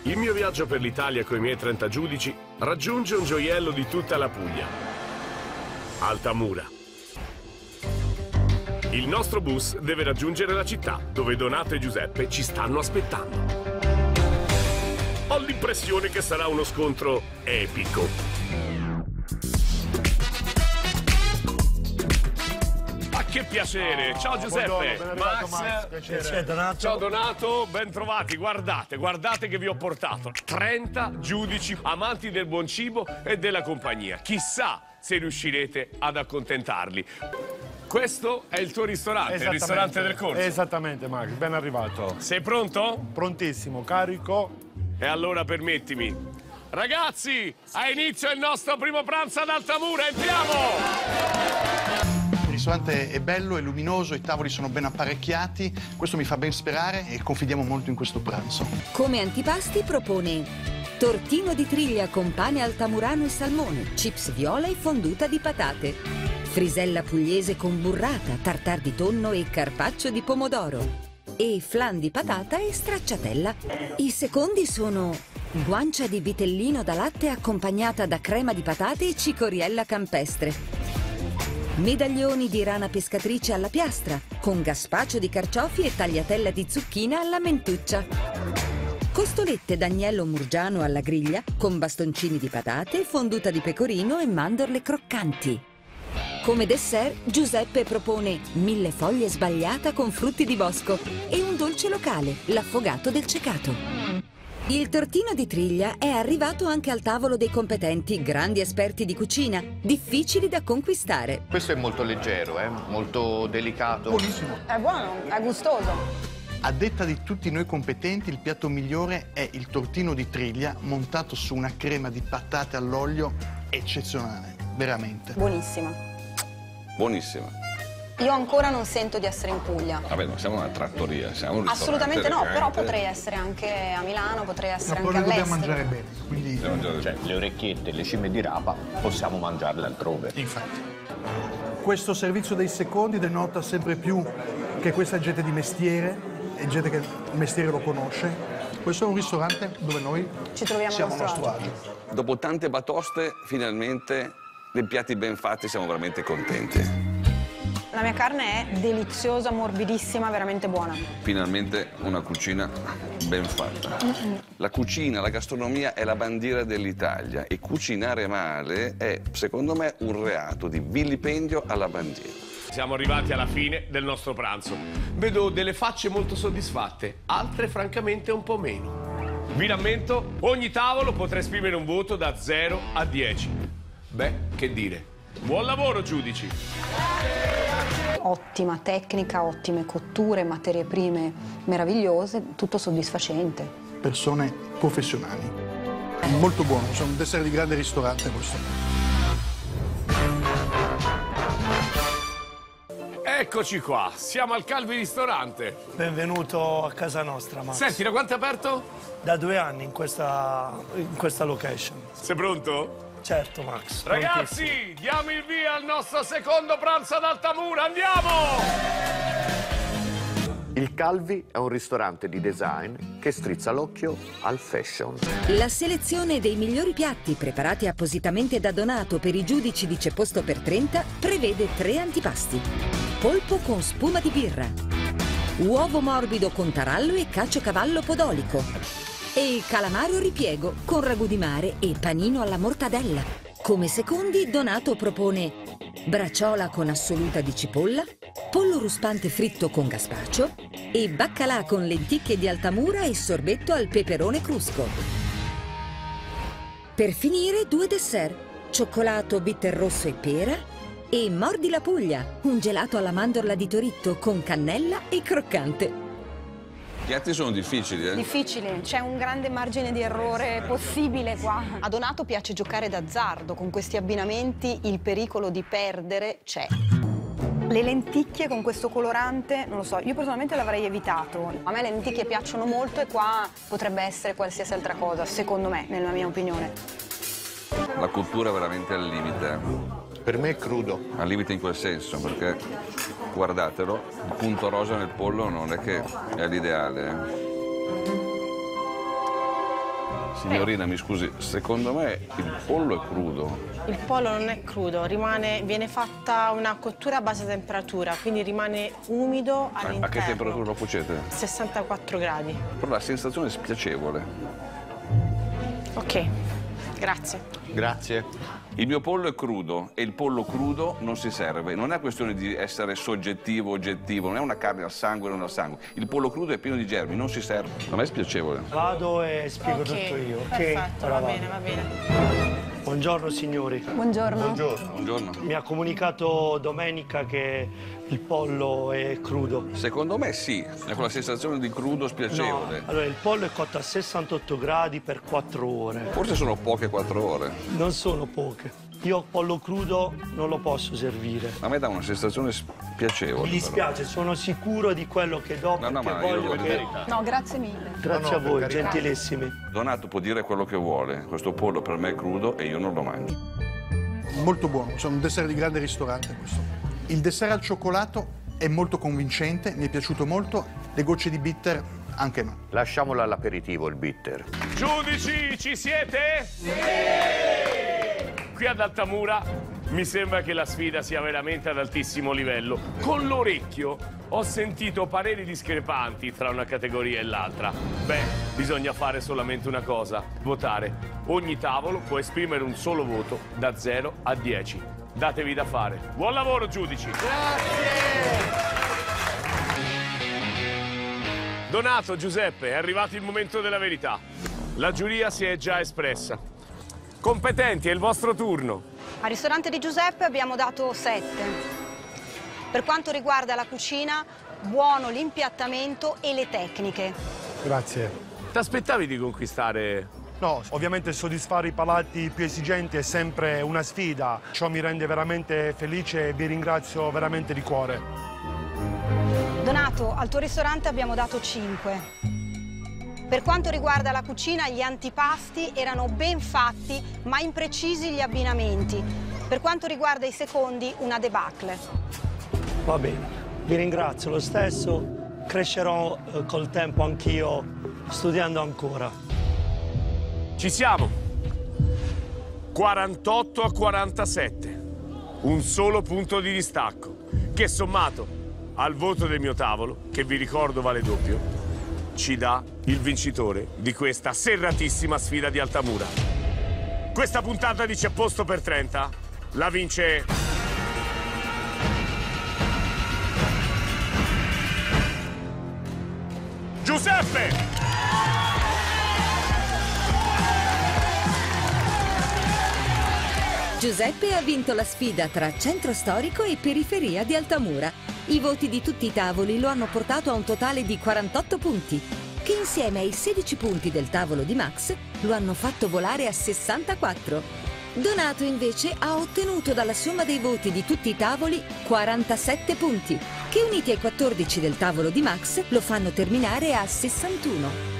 Il mio viaggio per l'Italia con i miei 30 giudici raggiunge un gioiello di tutta la Puglia. Altamura. Il nostro bus deve raggiungere la città, dove Donato e Giuseppe ci stanno aspettando. Ho l'impressione che sarà uno scontro epico. Che piacere! Ciao Giuseppe! Max! Piacere. Donato. Ciao Donato, ben trovati. Guardate che vi ho portato 30 giudici amanti del buon cibo e della compagnia. Chissà se riuscirete ad accontentarli. Questo è il tuo ristorante, il ristorante del corso. Esattamente, Max, ben arrivato. Sei pronto? Prontissimo, carico. E allora permettimi. Ragazzi, ha inizio il nostro primo pranzo ad Altamura, entriamo! Il ristorante è bello, è luminoso, i tavoli sono ben apparecchiati, questo mi fa ben sperare e confidiamo molto in questo pranzo. Come antipasti propone tortino di triglia con pane altamurano e salmone, chips viola e fonduta di patate, frisella pugliese con burrata, tartar di tonno e carpaccio di pomodoro e flan di patata e stracciatella. I secondi sono guancia di vitellino da latte accompagnata da crema di patate e cicoriella campestre. Medaglioni di rana pescatrice alla piastra, con gazpacio di carciofi e tagliatella di zucchina alla mentuccia. Costolette d'agnello murgiano alla griglia, con bastoncini di patate, fonduta di pecorino e mandorle croccanti. Come dessert, Giuseppe propone millefoglie sbagliata con frutti di bosco e un dolce locale, l'affogato del cecato. Il tortino di triglia è arrivato anche al tavolo dei competenti, grandi esperti di cucina, difficili da conquistare. Questo è molto leggero, molto delicato. Buonissimo. È buono, è gustoso. A detta di tutti noi competenti, il piatto migliore è il tortino di triglia montato su una crema di patate all'olio eccezionale, veramente. Buonissima. Buonissima. Io ancora non sento di essere in Puglia. Vabbè, non siamo una trattoria, siamo un ristorante. Assolutamente no, però elegante. potrei essere anche a Milano, potrei essere Ma poi anche noi all'estero. dobbiamo mangiare bene, quindi... Cioè, le orecchiette, le cime di rapa, possiamo mangiarle altrove. Infatti. Questo servizio dei secondi denota sempre più che questa è gente di mestiere, è gente che il mestiere lo conosce. Questo è un ristorante dove noi Ci troviamo siamo a nostro agio. Dopo tante batoste, finalmente, dei piatti ben fatti, siamo veramente contenti. La mia carne è deliziosa, morbidissima, veramente buona. Finalmente una cucina ben fatta. La cucina, la gastronomia è la bandiera dell'Italia e cucinare male è, secondo me, un reato di vilipendio alla bandiera. Siamo arrivati alla fine del nostro pranzo. Vedo delle facce molto soddisfatte, altre francamente un po' meno. Vi rammento, ogni tavolo potrà esprimere un voto da 0 a 10. Beh, che dire. Buon lavoro, giudici! Ottima tecnica, ottime cotture, materie prime meravigliose, tutto soddisfacente. persone professionali. Molto buono, c'è un dessert di grande ristorante questo. Eccoci qua, siamo al Calvi Ristorante. Benvenuto a casa nostra, Max. Senti, da quanto è aperto? Da 2 anni in questa location. Sei pronto? Certo, Max. Ragazzi, diamo il via al nostro secondo pranzo ad Altamura, andiamo! Il Calvi è un ristorante di design che strizza l'occhio al fashion. La selezione dei migliori piatti preparati appositamente da Donato per i giudici di C'è posto per 30 prevede 3 antipasti. Polpo con spuma di birra, uovo morbido con tarallo e caciocavallo podolico e calamaro ripiego con ragù di mare e panino alla mortadella. Come secondi Donato propone bracciola con assoluta di cipolla, pollo ruspante fritto con gazpacio e baccalà con lenticchie di Altamura e sorbetto al peperone crusco. Per finire 2 dessert, cioccolato bitter rosso e pera e Mordi la Puglia, un gelato alla mandorla di Toritto con cannella e croccante. I piatti sono difficili, Difficili, c'è un grande margine di errore possibile qua. A Donato piace giocare d'azzardo, con questi abbinamenti il pericolo di perdere c'è. Le lenticchie con questo colorante, non lo so, io personalmente l'avrei evitato. A me le lenticchie piacciono molto e qua potrebbe essere qualsiasi altra cosa, secondo me, nella mia opinione. La cottura è veramente al limite. Per me è crudo. Al limite in quel senso, perché guardatelo, il punto rosa nel pollo non è che è l'ideale. Signorina, mi scusi, secondo me il pollo è crudo. Il pollo non è crudo, viene fatta una cottura a bassa temperatura, quindi rimane umido all'interno. A che temperatura lo cuocete? 64 gradi. Però la sensazione è spiacevole. Ok, grazie. Grazie. Il mio pollo è crudo e il pollo crudo non si serve. Non è questione di essere soggettivo, oggettivo, non è una carne al sangue o non al sangue. Il pollo crudo è pieno di germi, non si serve. A me è spiacevole. Vado e spiego tutto io, ok? Perfetto, Ora va vado. bene, va bene. Buongiorno signori. Buongiorno. Buongiorno. Mi ha comunicato Domenica che il pollo è crudo. Secondo me sì, è quella sensazione di crudo spiacevole. Allora, il pollo è cotto a 68 gradi per 4 ore. Forse sono poche 4 ore. Non sono poche. Io pollo crudo non lo posso servire. A me dà una sensazione spiacevole. Mi dispiace, sono sicuro di quello che do, No, perché ma io voglio lo che... No, grazie mille. Grazie a voi, gentilissimi. Donato può dire quello che vuole. Questo pollo per me è crudo e io non lo mangio. Molto buono, sono un dessert di grande ristorante questo. Il dessert al cioccolato è molto convincente, mi è piaciuto molto. Le gocce di bitter anche no. Lasciamolo all'aperitivo il bitter. Giudici, ci siete? Sì! Qui ad Altamura mi sembra che la sfida sia veramente ad altissimo livello. Con l'orecchio ho sentito pareri discrepanti tra una categoria e l'altra. Beh, bisogna fare solamente una cosa, votare. Ogni tavolo può esprimere un solo voto da 0 a 10. Datevi da fare. Buon lavoro, giudici! Donato, Giuseppe, è arrivato il momento della verità. La giuria si è già espressa. Competenti, è il vostro turno. Al ristorante di Giuseppe abbiamo dato 7. Per quanto riguarda la cucina, buono l'impiattamento e le tecniche. Grazie. Ti aspettavi di conquistare? No, ovviamente soddisfare i palati più esigenti è sempre una sfida. Ciò mi rende veramente felice e vi ringrazio veramente di cuore. Donato, al tuo ristorante abbiamo dato 5. Per quanto riguarda la cucina, gli antipasti erano ben fatti, ma imprecisi gli abbinamenti. Per quanto riguarda i secondi, una debacle. Va bene, vi ringrazio lo stesso. Crescerò col tempo anch'io, studiando ancora. Ci siamo. 48 a 47. Un solo punto di distacco, che sommato al voto del mio tavolo, che vi ricordo vale doppio, ci dà il vincitore di questa serratissima sfida di Altamura. Questa puntata di C'è posto per 30 la vince Giuseppe! Giuseppe ha vinto la sfida tra centro storico e periferia di Altamura. I voti di tutti i tavoli lo hanno portato a un totale di 48 punti, che insieme ai 16 punti del tavolo di Max lo hanno fatto volare a 64. Donato invece ha ottenuto dalla somma dei voti di tutti i tavoli 47 punti, che uniti ai 14 del tavolo di Max lo fanno terminare a 61.